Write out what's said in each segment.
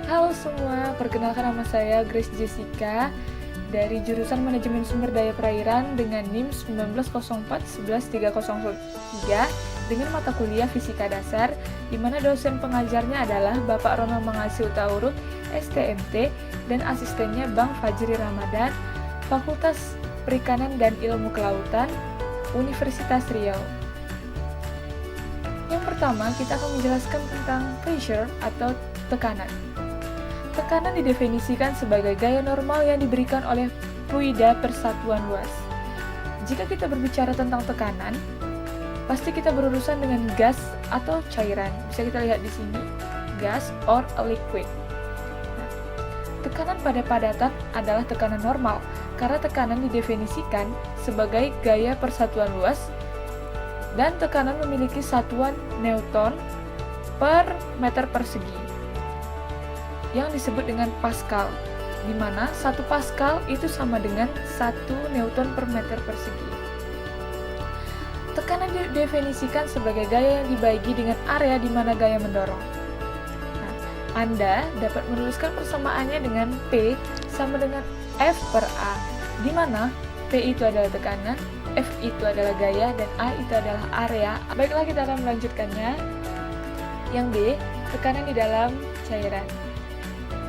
Halo semua, perkenalkan nama saya Grace Jessica dari jurusan Manajemen Sumber Daya Perairan dengan NIM 1904-11303 dengan mata kuliah Fisika Dasar, di mana dosen pengajarnya adalah Bapak Ronald Mangasih Utauruk, STMT, dan asistennya Bang Fajri Ramadan, Fakultas Perikanan dan Ilmu Kelautan, Universitas Riau. Yang pertama, kita akan menjelaskan tentang pressure atau tekanan. Tekanan didefinisikan sebagai gaya normal yang diberikan oleh fluida persatuan luas. Jika kita berbicara tentang tekanan, pasti kita berurusan dengan gas atau cairan. Bisa kita lihat di sini, gas or a liquid. Nah, tekanan pada padatan adalah tekanan normal, karena tekanan didefinisikan sebagai gaya persatuan luas dan tekanan memiliki satuan Newton per meter persegi yang disebut dengan Pascal, di mana 1 Pascal itu sama dengan 1 Newton per meter persegi. Tekanan didefinisikan sebagai gaya yang dibagi dengan area di mana gaya mendorong. Nah, Anda dapat menuliskan persamaannya dengan P sama dengan F per A, di mana P itu adalah tekanan, F itu adalah gaya, dan A itu adalah area. Baiklah, kita akan melanjutkannya. Yang B, tekanan di dalam cairan.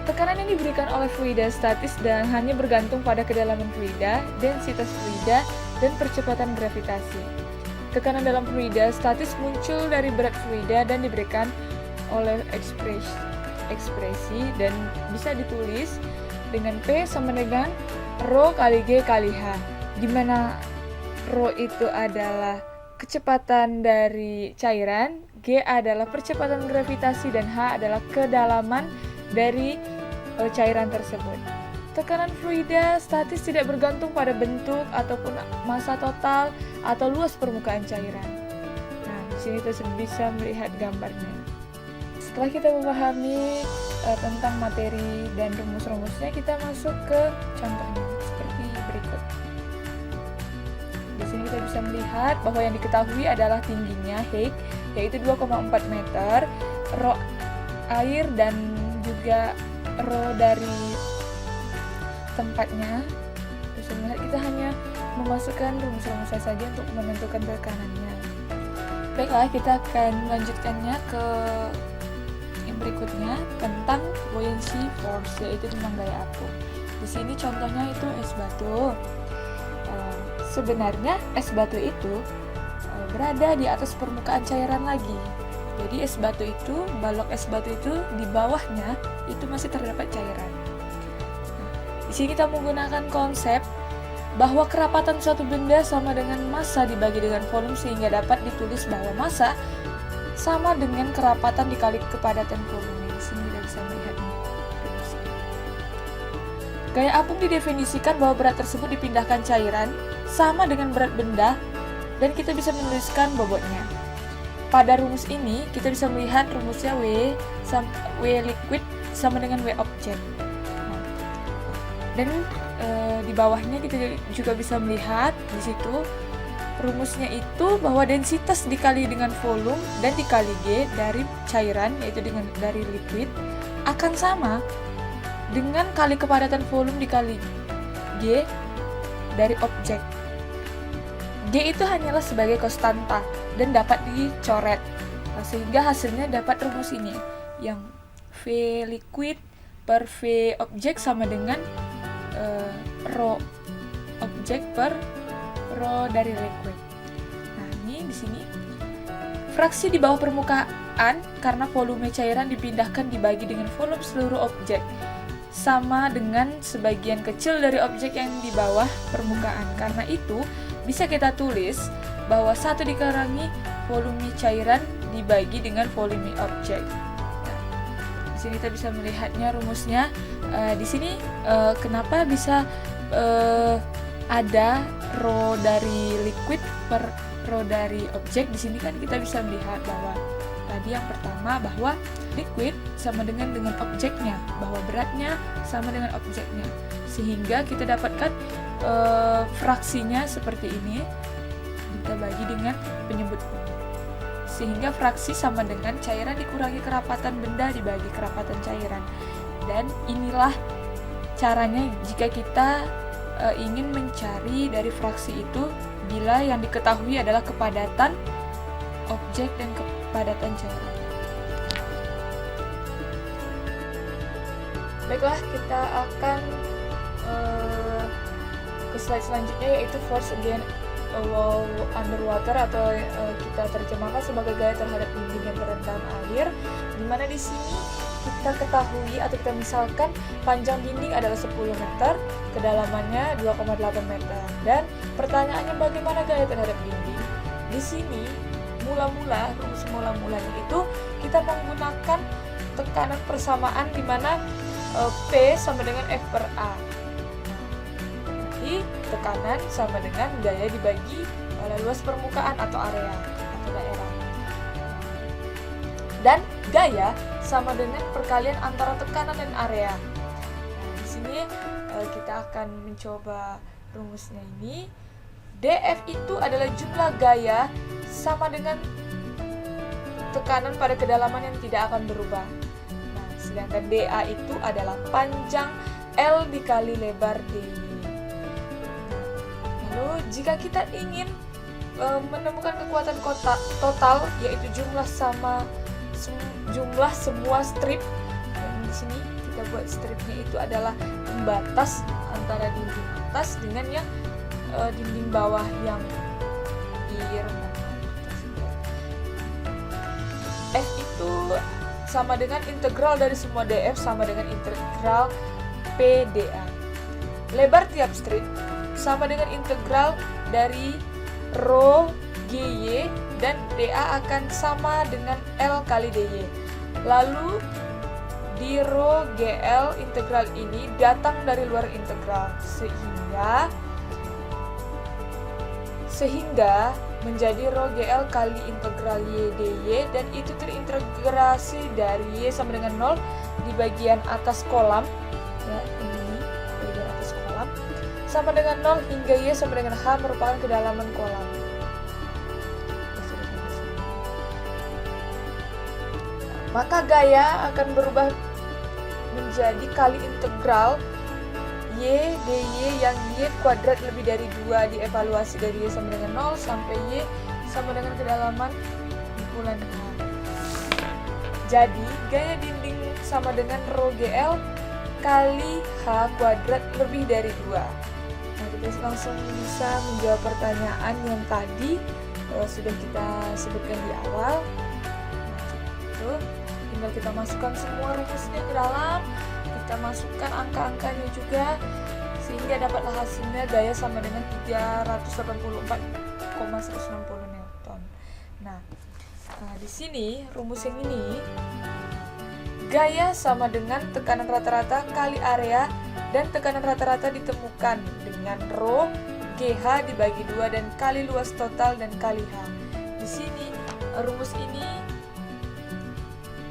Tekanan yang diberikan oleh fluida statis dan hanya bergantung pada kedalaman fluida, densitas fluida, dan percepatan gravitasi. Tekanan dalam fluida statis muncul dari berat fluida dan diberikan oleh ekspresi dan bisa ditulis dengan P sama dengan Rho kali G kali H, di mana Rho itu adalah kecepatan dari cairan, G adalah percepatan gravitasi, dan H adalah kedalaman dari cairan tersebut. Tekanan fluida statis tidak bergantung pada bentuk ataupun massa total atau luas permukaan cairan. Nah, di sini kita bisa melihat gambarnya. Setelah kita memahami tentang materi dan rumus-rumusnya, kita masuk ke contohnya seperti berikut. Di sini kita bisa melihat bahwa yang diketahui adalah tingginya H, yaitu 2,4 meter, Rho air dan juga Rho dari tempatnya. Bisa melihat kita hanya memasukkan rumus-rumusnya saja untuk menentukan tekanannya. Baiklah, kita akan melanjutkannya ke yang berikutnya tentang buoyancy force, yaitu tentang gaya apung. Di sini contohnya itu es batu. Sebenarnya es batu itu berada di atas permukaan cairan lagi. Jadi balok es batu itu di bawahnya itu masih terdapat cairan. Di sini kita menggunakan konsep bahwa kerapatan suatu benda sama dengan massa dibagi dengan volume, sehingga dapat ditulis bahwa massa sama dengan kerapatan dikali kepadatan volume. Di sini kita bisa melihatnya. Gaya apung didefinisikan bahwa berat tersebut dipindahkan cairan sama dengan berat benda, dan kita bisa menuliskan bobotnya. Pada rumus ini, kita bisa melihat rumusnya W liquid sama dengan W object. Nah, dan di bawahnya kita juga bisa melihat di situ rumusnya itu bahwa densitas dikali dengan volume dan dikali G dari cairan, yaitu dari liquid, akan sama dengan kali kepadatan volume dikali G dari objek. G itu hanyalah sebagai konstanta dan dapat dicoret, sehingga hasilnya dapat rumus ini, yang V liquid per V objek sama dengan Rho objek per Rho dari liquid. Nah, ini di sini fraksi di bawah permukaan karena volume cairan dipindahkan dibagi dengan volume seluruh objek sama dengan sebagian kecil dari objek yang di bawah permukaan. Karena itu bisa kita tulis bahwa 1 dikurangi volume cairan dibagi dengan volume objek. Nah, di sini kita bisa melihatnya rumusnya. Di sini kenapa bisa ada Rho dari liquid per Rho dari objek? Di sini kan kita bisa melihat bahwa tadi yang pertama bahwa liquid sama dengan objeknya, bahwa beratnya sama dengan objeknya, sehingga kita dapatkan fraksinya seperti ini, kita bagi dengan penyebut umum, sehingga fraksi sama dengan cairan dikurangi kerapatan benda dibagi kerapatan cairan. Dan inilah caranya jika kita ingin mencari dari fraksi itu bila yang diketahui adalah kepadatan objek dan kepadatan cairan. Baiklah, kita akan ke slide selanjutnya, yaitu force against a wall underwater, atau kita terjemahkan sebagai gaya terhadap dinding yang terendam air, dimana di sini kita ketahui atau kita misalkan panjang dinding adalah 10 meter, kedalamannya 2,8 meter. Dan pertanyaannya bagaimana gaya terhadap dinding? Di sini rumus mula-mulanya itu kita menggunakan tekanan persamaan di mana P sama dengan F per A. Jadi tekanan sama dengan gaya dibagi oleh luas permukaan atau area atau daerah. Dan gaya sama dengan perkalian antara tekanan dan area. Di sini kita akan mencoba rumusnya ini. DF itu adalah jumlah gaya sama dengan tekanan pada kedalaman yang tidak akan berubah. Nah, sedangkan DA itu adalah panjang L dikali lebar DY. Lalu jika kita ingin menemukan kekuatan total, yaitu jumlah semua strip, yang di sini kita buat stripnya itu adalah pembatas antara dinding atas dengan yang dinding bawah yang F itu sama dengan integral dari semua DF sama dengan integral PDA. Lebar tiap strip sama dengan integral dari rho GY, dan DA akan sama dengan L kali DY. Lalu di rho GL integral ini datang dari luar integral, sehingga menjadi rho GL kali integral Y DY, dan itu terintegrasi dari Y sama dengan 0 di bagian atas kolam, ya, ini bagian atas kolam, sama dengan 0 hingga Y sama dengan H merupakan kedalaman kolam. Maka gaya akan berubah menjadi kali integral Y DY yang Y kuadrat lebih dari 2 dievaluasi dari Y sama dengan 0 sampai Y sama dengan kedalaman kumpulan H. Jadi gaya dinding sama dengan rho GL kali H kuadrat lebih dari 2. Nah, kita langsung bisa menjawab pertanyaan yang tadi sudah kita sebutkan di awal. Itu tinggal kita masukkan semua rumusnya ke dalam, kita masukkan angka-angkanya juga, sehingga dapatlah hasilnya gaya sama dengan 384,160 Newton. Nah, di sini rumus yang ini gaya sama dengan tekanan rata-rata kali area, dan tekanan rata-rata ditemukan dengan rho GH dibagi 2 dan kali luas total dan kali H. Di sini rumus ini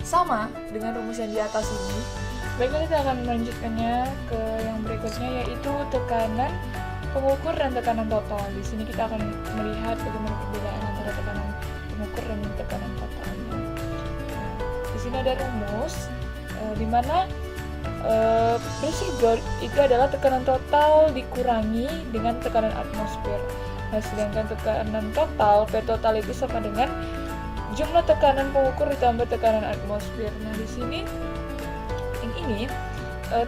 sama dengan rumus yang di atas ini. Baiklah, kita akan melanjutkannya ke yang berikutnya, yaitu tekanan pengukur dan tekanan total. Di sini kita akan melihat bagaimana perbedaan antara tekanan pengukur dan tekanan totalnya. Nah, di sini ada rumus di mana pressure gauge itu adalah tekanan total dikurangi dengan tekanan atmosfer. Nah, sedangkan tekanan total, P total itu sama dengan jumlah tekanan pengukur ditambah tekanan atmosfer. Nah, di sini yang ini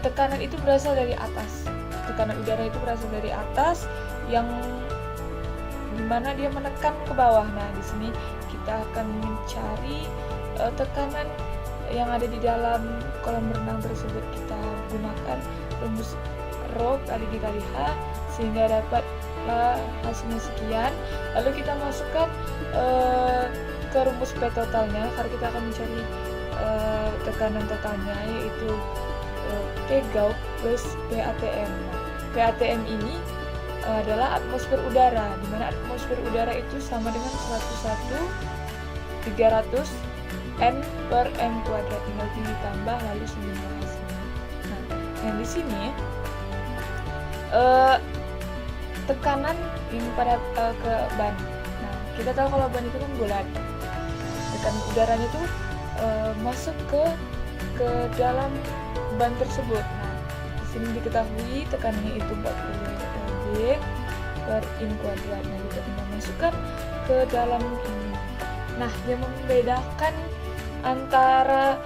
tekanan itu berasal dari atas. Tekanan udara itu berasal dari atas, yang dimana dia menekan ke bawah. Nah, di sini kita akan mencari tekanan yang ada di dalam kolam renang tersebut. Kita gunakan rumus rho kali D kali H sehingga dapatlah hasilnya sekian. Lalu kita masukkan ke rumus P totalnya, karena kita akan mencari tekanan totalnya, yaitu P Gauge plus PATM. PATM ini adalah atmosfer udara, di mana atmosfer udara itu sama dengan 101.300 N per M kuadrat, tinggal ditambah lalu sejumlah hasilnya. Nah, yang di sini tekanan ini pada ke ban. Nah, kita tahu kalau ban itu kan bulat. Tekanan udaranya itu masuk ke ke dalam ban tersebut. Nah, di sini diketahui tekanannya itu 40 per in kuadrat. Nah, kita tinggal masukkan ke dalam ini. Nah, yang membedakan antara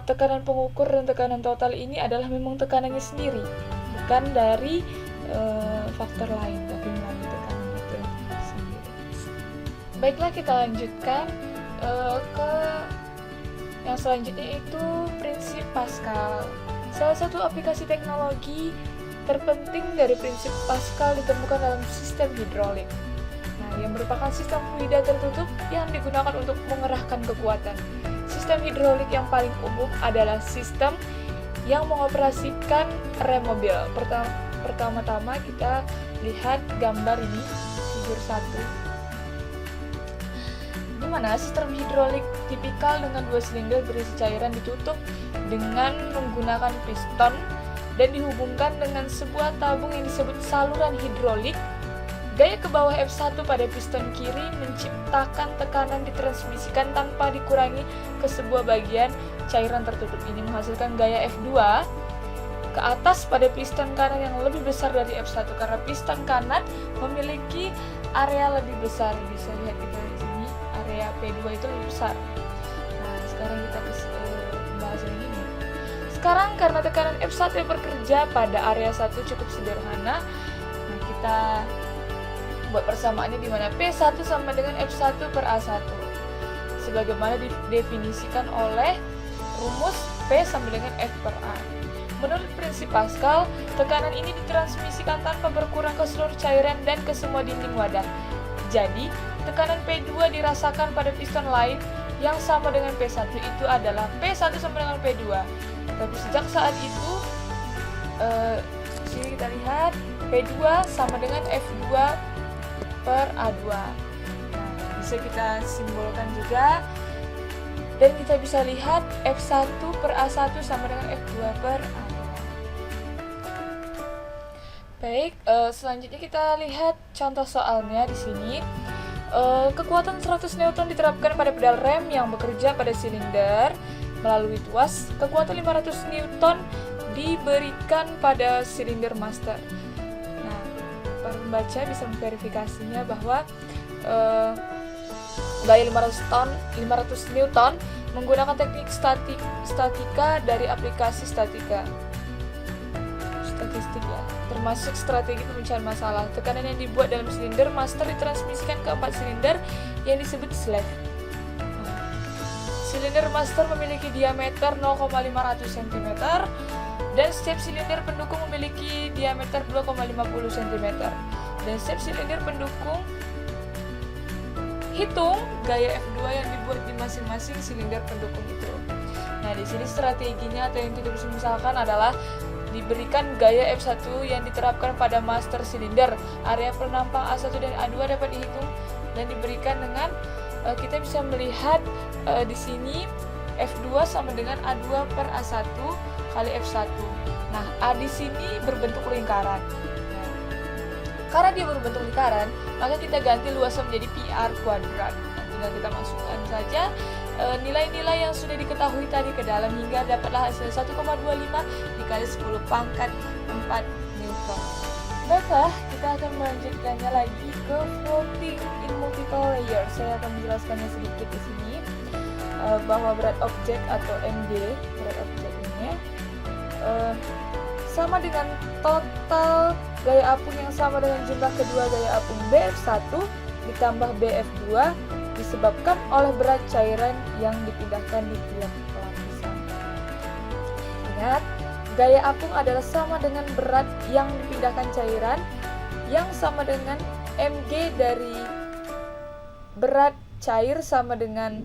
tekanan pengukur dan tekanan total ini adalah memang tekanannya sendiri, bukan dari faktor lain, tapi melalui tekanan itu sendiri. Baiklah, kita lanjutkan ke yang selanjutnya, itu prinsip Pascal. Salah satu aplikasi teknologi terpenting dari prinsip Pascal ditemukan dalam sistem hidrolik. Nah, yang merupakan sistem fluida tertutup yang digunakan untuk mengerahkan kekuatan. Sistem hidrolik yang paling umum adalah sistem yang mengoperasikan rem mobil. Pertama-tama kita lihat gambar ini, figur 1. Di mana sistem hidrolik tipikal dengan 2 silinder berisi cairan ditutup dengan menggunakan piston dan dihubungkan dengan sebuah tabung yang disebut saluran hidrolik. Gaya ke bawah F1 pada piston kiri menciptakan tekanan ditransmisikan tanpa dikurangi ke sebuah bagian cairan tertutup. Ini menghasilkan gaya F2 ke atas pada piston kanan yang lebih besar dari F1 karena piston kanan memiliki area lebih besar. Bisa lihat kita di sini, area P2 itu lebih besar. Nah, sekarang kita ke pembahasan ini. Sekarang karena tekanan F1 yang bekerja pada area 1 cukup sederhana, nah kita buat persamaannya di mana P1 sama dengan F1 per A1 sebagaimana didefinisikan oleh rumus P sama dengan F per A. Menurut prinsip Pascal, tekanan ini ditransmisikan tanpa berkurang ke seluruh cairan dan ke semua dinding wadah. Jadi, tekanan P2 dirasakan pada piston lain yang sama dengan P1 itu adalah P1 sama dengan P2. Tapi sejak saat itu, sini kita lihat P2 sama dengan F2 per A2. Nah, bisa kita simbolkan juga, dan kita bisa lihat F1 per A1 sama dengan F2 per A2. Baik, selanjutnya kita lihat contoh soalnya di sini. Kekuatan 100 Newton diterapkan pada pedal rem yang bekerja pada silinder melalui tuas. Kekuatan 500 Newton diberikan pada silinder master. Para pembaca bisa memverifikasinya bahwa gaya 500 Newton menggunakan teknik statika dari aplikasi statistik ya, termasuk strategi pemecahan masalah. Tekanan yang dibuat dalam silinder master ditransmisikan ke 4 silinder yang disebut sleeve. Silinder master memiliki diameter 0,500 cm dan setiap silinder pendukung memiliki diameter 2,50 cm. Dan setiap silinder pendukung, hitung gaya F2 yang dibuat di masing-masing silinder pendukung itu. Nah, di sini strateginya atau yang kita bisa misalkan adalah diberikan gaya F1 yang diterapkan pada master silinder. Area penampang A1 dan A2 dapat dihitung dan diberikan dengan kita bisa melihat di sini F2 sama dengan A2 per A1 kali F1. Nah, A di sini berbentuk lingkaran. Nah, karena dia berbentuk lingkaran, maka kita ganti luasnya menjadi PR kuadrat. Nah, tinggal kita masukkan saja nilai-nilai yang sudah diketahui tadi ke dalam hingga dapatlah hasil 1,25 dikali 10 pangkat 4 Newton. Baiklah, kita akan melanjutkannya lagi ke floating in multiple layer. Saya akan menjelaskannya sedikit di sini bahwa berat objek atau MD, berat objek ini sama dengan total gaya apung yang sama dengan jumlah kedua gaya apung BF1 ditambah BF2 disebabkan oleh berat cairan yang dipindahkan di tiap lapisan. Ingat, gaya apung adalah sama dengan berat yang dipindahkan cairan yang sama dengan mg dari berat cair sama dengan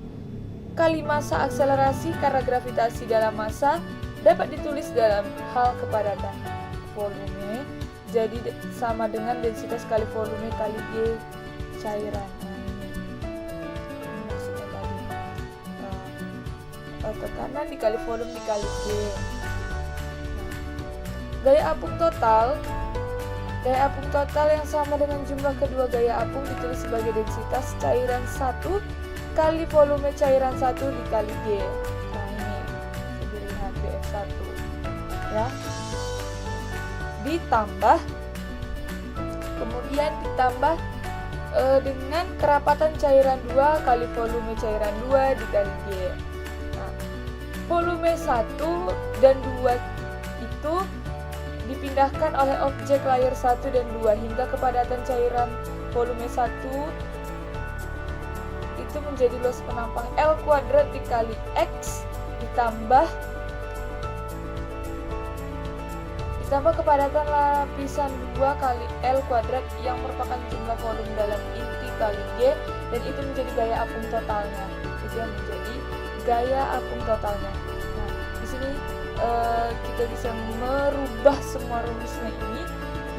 kali massa akselerasi karena gravitasi dalam massa dapat ditulis dalam hal kepadatan volume, jadi sama dengan densitas kali volume kali G cairan. Ini maksudnya tadi tekanan dikali volume dikali G. Gaya apung total yang sama dengan jumlah kedua gaya apung ditulis sebagai densitas cairan 1 kali volume cairan 1 dikali G. Nah, ini 1 ya, ditambah dengan kerapatan cairan 2 kali volume cairan 2 dikali G. Nah, volume 1 dan 2 itu dipindahkan oleh objek layer 1 dan 2 hingga kepadatan cairan volume 1 itu menjadi luas penampang L kuadrat dikali X ditambah kepadatan lapisan 2 kali L kuadrat yang merupakan jumlah volume dalam inti kali G, dan itu menjadi gaya apung totalnya. Itu yang menjadi gaya apung totalnya. Nah, di sini kita bisa merubah semua rumusnya ini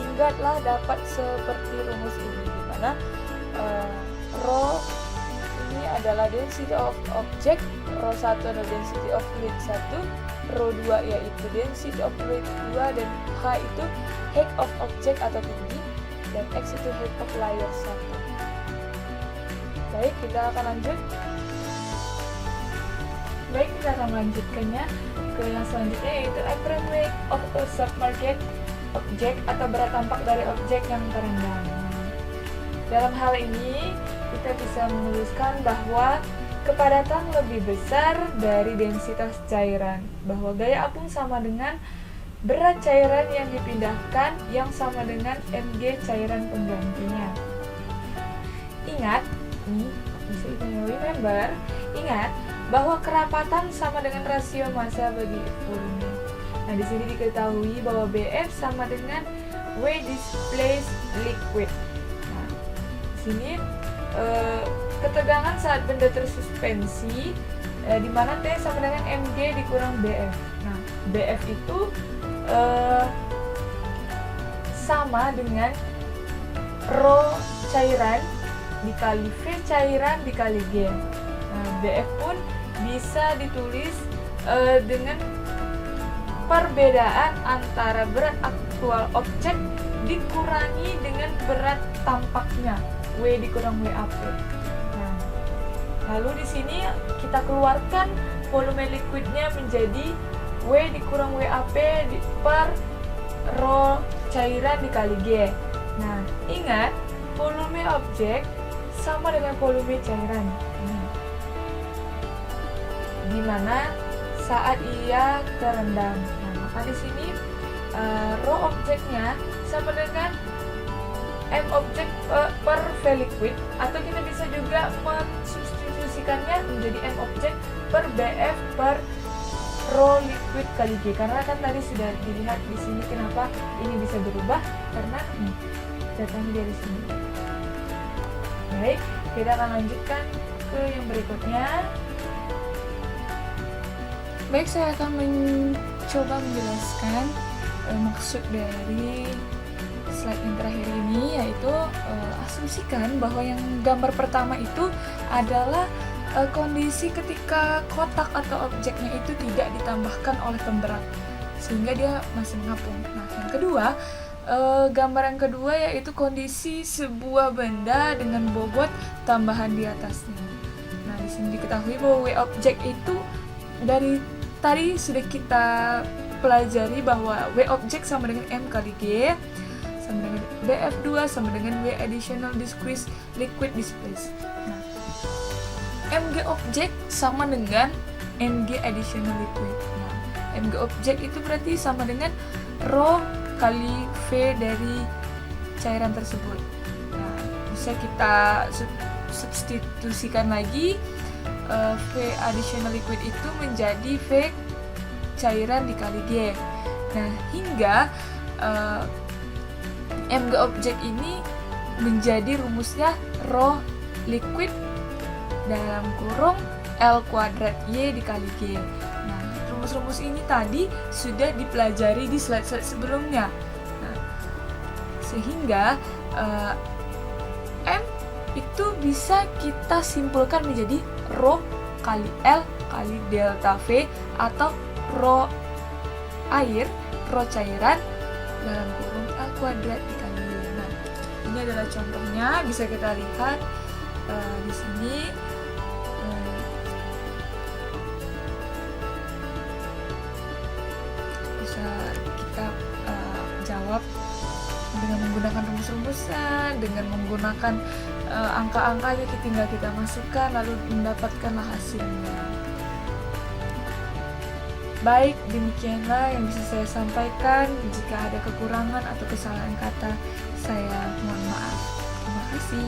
hingga telah dapat seperti rumus ini, di mana rho ini adalah density of object, rho 1 adalah density of fluid 1, rho 2 yaitu density of fluid 2, dan H itu height of object atau tinggi, dan X itu height of layer 1. Baik, kita akan lanjut. Baik, kita akan melanjutkannya ke yang selanjutnya, yaitu apparent weight of a submarket object atau berat tampak dari objek yang terendam. Dalam hal ini, kita bisa menuliskan bahwa kepadatan lebih besar dari densitas cairan, bahwa gaya apung sama dengan berat cairan yang dipindahkan yang sama dengan mg cairan penggantinya. Ingat, nih bisa remember, ingat bahwa kerapatan sama dengan rasio massa bagi volume. Nah, di sini diketahui bahwa BF sama dengan W displaced liquid. Nah, di sini ketegangan saat benda tersuspensi di mana T sama dengan mg dikurang BF. Nah, BF itu sama dengan rho cairan dikali V cairan dikali G. Nah, BF pun bisa ditulis dengan perbedaan antara berat aktual objek dikurangi dengan berat tampaknya, W dikurang WAP. Nah, lalu di sini kita keluarkan volume liquidnya menjadi W dikurang WAP per rho cairan dikali G. Nah, ingat volume objek sama dengan volume cairan. Di mana saat ia terendam. Nah, maka di sini rho objeknya sama dengan M objek per V liquid, atau kita bisa juga mensubstitusikannya menjadi M objek per BF per rho liquid kali G, karena kan tadi sudah dilihat di sini kenapa ini bisa berubah karena datanya dari sini. Baik, kita akan lanjutkan ke yang berikutnya. Baik, saya akan mencoba menjelaskan maksud dari slide yang terakhir ini, yaitu asumsikan bahwa yang gambar pertama itu adalah kondisi ketika kotak atau objeknya itu tidak ditambahkan oleh pemberat sehingga dia masih mengapung. Nah, yang kedua, gambar yang kedua yaitu kondisi sebuah benda dengan bobot tambahan di atasnya. Nah, di sini diketahui bahwa W objek itu dari tadi sudah kita pelajari bahwa W objek sama dengan M kali G sama dengan BF2 sama dengan W additional discrete liquid displaced. Nah, Mg objek sama dengan Mg additional liquid. Nah, Mg objek itu berarti sama dengan rho kali V dari cairan tersebut. Nah, bisa kita substitusikan lagi V additional liquid itu menjadi V cairan dikali G. Nah, hingga Mg objek ini menjadi rumusnya rho liquid dalam kurung L kuadrat Y dikali G. Nah, rumus-rumus ini tadi sudah dipelajari di slide-slide sebelumnya. Nah, sehingga M itu bisa kita simpulkan menjadi rho kali L kali delta V, atau rho air, rho cairan dalam kurung L kuadrat dikali Y. Nah, ini adalah contohnya, bisa kita lihat di sini. jawab dengan menggunakan rumus-rumusan, dengan menggunakan angka-angkanya tinggal kita masukkan lalu mendapatkanlah hasilnya. Baik, demikianlah yang bisa saya sampaikan. Jika ada kekurangan atau kesalahan kata, saya mohon maaf. Terima kasih.